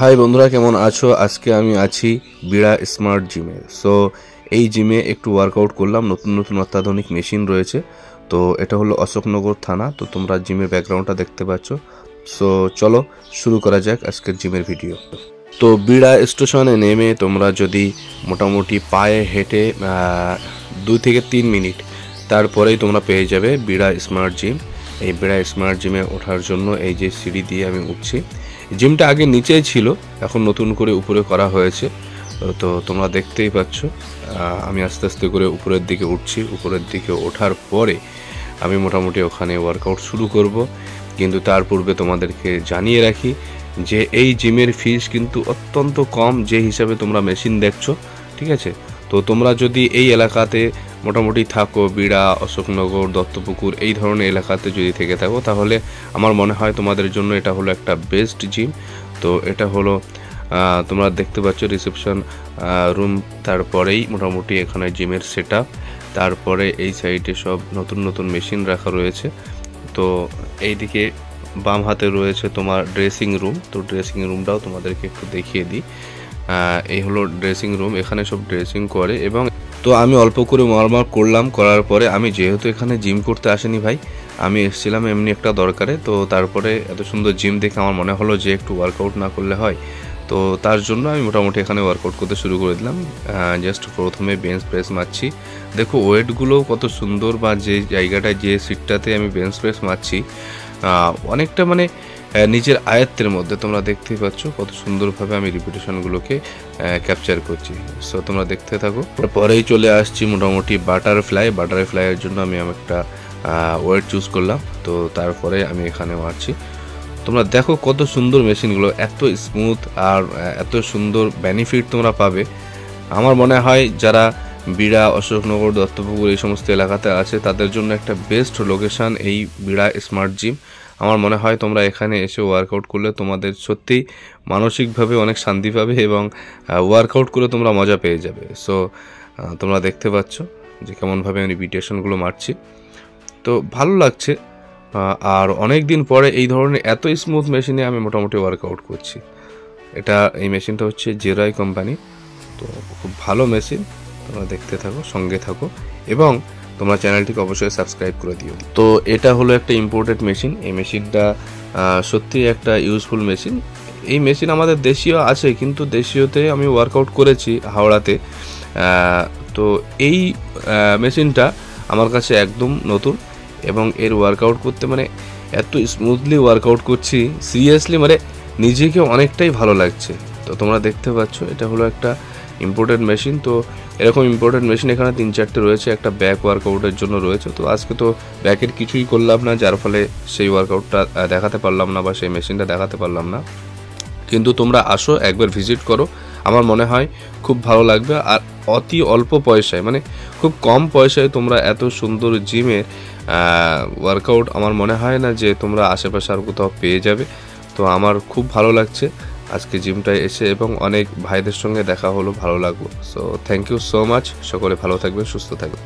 High বন্ধুরা, কেমন আছো? আজকে আমি আছি বিড়া স্মার্ট জিমে। সো এই জিমে একটু ওয়ার্কআউট করলাম। নতুন নতুন অত্যাধুনিক মেশিন রয়েছে। তো এটা হলো অশোকনগর থানা। তো তোমরা জিমের ব্যাকগ্রাউন্ডটা দেখতে পাচ্ছ। সো চলো শুরু করা যাক আজকের জিমের ভিডিও। তো বিড়া স্টেশনে নেমে তোমরা যদি মোটামুটি পায়ে হেঁটে 2 থেকে 3 মিনিট তারপরেই তোমরা পেয়ে যাবে বিড়া স্মার্ট জিম। এই বিড়া স্মার্ট জিমে ওঠার জন্য এই যে সিঁড়ি দিয়ে আমি উঠছি। জিমটা আগে নিচেই ছিল, এখন নতুন করে উপরে করা হয়েছে। তো তোমরা দেখতেই পাচ্ছ আমি আস্তে আস্তে করে উপরের দিকে উঠছি। উপরের দিকে ওঠার পরে আমি মোটামুটি ওখানে ওয়ার্কআউট শুরু করব। কিন্তু তার পূর্বে তোমাদেরকে জানিয়ে রাখি যে এই জিমের ফিস কিন্তু অত্যন্ত কম, যে হিসাবে তোমরা মেশিন দেখছো, ঠিক আছে? তো তোমরা যদি এই এলাকাতে মোটামুটি থাকো, বিড়া, অশোকনগর, দত্তপুকুর এই ধরনের এলাকাতে যদি থেকে থাকো, তাহলে আমার মনে হয় তোমাদের জন্য এটা হলো একটা বেস্ট জিম। তো এটা হলো তোমরা দেখতে পাচ্ছ রিসেপশন রুম, তারপরেই মোটামুটি এখানে জিমের সেট আপ, তারপরে এই সাইডে সব নতুন নতুন মেশিন রাখা রয়েছে। তো এইদিকে বাম হাতে রয়েছে তোমার ড্রেসিং রুম। তো ড্রেসিং রুমটাও তোমাদেরকে একটু দেখিয়ে দিই। এই হলো ড্রেসিং রুম, এখানে সব ড্রেসিং করে। এবং তো আমি অল্প করে ওয়ার্ম আপ করলাম, করার পরে আমি যেহেতু এখানে জিম করতে আসেনি ভাই, আমি এসেছিলাম এমনি একটা দরকারে। তো তারপরে এত সুন্দর জিম দেখে আমার মনে হলো যে একটু ওয়ার্কআউট না করলে হয়। তো তার জন্য আমি মোটামুটি এখানে ওয়ার্কআউট করতে শুরু করে দিলাম। জাস্ট প্রথমে বেঞ্চ প্রেস মারছি। দেখো ওয়েটগুলোও কত সুন্দর, বা যে জায়গাটায় যে সিটটাতে আমি বেঞ্চ প্রেস মারছি অনেকটা মানে নিজের আয়ত্তের মধ্যে। তোমরা দেখতেই পাচ্ছ কত সুন্দরভাবে আমি রিপিটেশনগুলোকে ক্যাপচার করছি। সো তোমরা দেখতে থাকো। পরেই চলে আসছি মোটামুটি বাটারফ্লাইয়ের জন্য আমি একটা ওয়েট চুজ করলাম। তো তারপরে আমি এখানে মারছি। তোমরা দেখো কত সুন্দর মেশিনগুলো, এত স্মুথ আর এত সুন্দর বেনিফিট তোমরা পাবে। আমার মনে হয় যারা বিড়া, অশোকনগর, দত্তপুকুর এই সমস্ত এলাকাতে আছে তাদের জন্য একটা বেস্ট লোকেশান এই বিড়া স্মার্ট জিম। আমার মনে হয় তোমরা এখানে এসে ওয়ার্কআউট করলে তোমাদের সত্যিই মানসিকভাবে অনেক শান্তি পাবে এবং ওয়ার্কআউট করে তোমরা মজা পেয়ে যাবে। সো তোমরা দেখতে পাচ্ছ যে কেমনভাবে আমি রিপিটেশনগুলো মারছি। তো ভালো লাগছে। আর অনেক দিন পরে এই ধরনের এত স্মুথ মেশিনে আমি মোটামুটি ওয়ার্কআউট করছি। এই মেশিনটা হচ্ছে জেরাই কোম্পানি। তো খুব ভালো মেশিন, তোমরা দেখতে থাকো, সঙ্গে থাকো এবং তোমরা চ্যানেলটিকে অবশ্যই সাবস্ক্রাইব করে দিও। তো এটা হলো একটা ইম্পোর্টেড মেশিন। এই মেশিনটা সত্যিই একটা ইউজফুল মেশিন। এই মেশিন আমাদের দেশীয় আছে, কিন্তু দেশীয়তে আমি ওয়ার্কআউট করেছি হাওড়াতে। তো এই মেশিনটা আমার কাছে একদম নতুন এবং এর ওয়ার্কআউট করতে মানে এত স্মুথলি ওয়ার্কআউট করছি, সিরিয়াসলি মানে নিজেকে অনেকটাই ভালো লাগছে। তো তোমরা দেখতে পাচ্ছ এটা হলো একটা ইম্পোর্টেড মেশিন। তো এরকম ইম্পোর্টেড মেশিন এখানে 3-4টে রয়েছে। একটা ব্যাক ওয়ার্কআউটের জন্য রয়েছে। তো আজকে তো ব্যাকের কিছুই করলাম না, যার ফলে সেই ওয়ার্কআউটটা দেখাতে পারলাম না বা সেই মেশিনটা দেখাতে পারলাম না। কিন্তু তোমরা আসো, একবার ভিজিট করো, আমার মনে হয় খুব ভালো লাগবে। আর অতি অল্প পয়সায়, মানে খুব কম পয়সায় তোমরা এত সুন্দর জিমের ওয়ার্কআউট আমার মনে হয় না যে তোমরা আশেপাশে আর কোথাও পেয়ে যাবে। তো আমার খুব ভালো লাগছে আজকে জিমটায় এসে এবং অনেক ভাইদের সঙ্গে দেখা হলো, ভালো লাগলো। So thank you so much. সকলে ভালো থাকবেন, সুস্থ থাকবেন।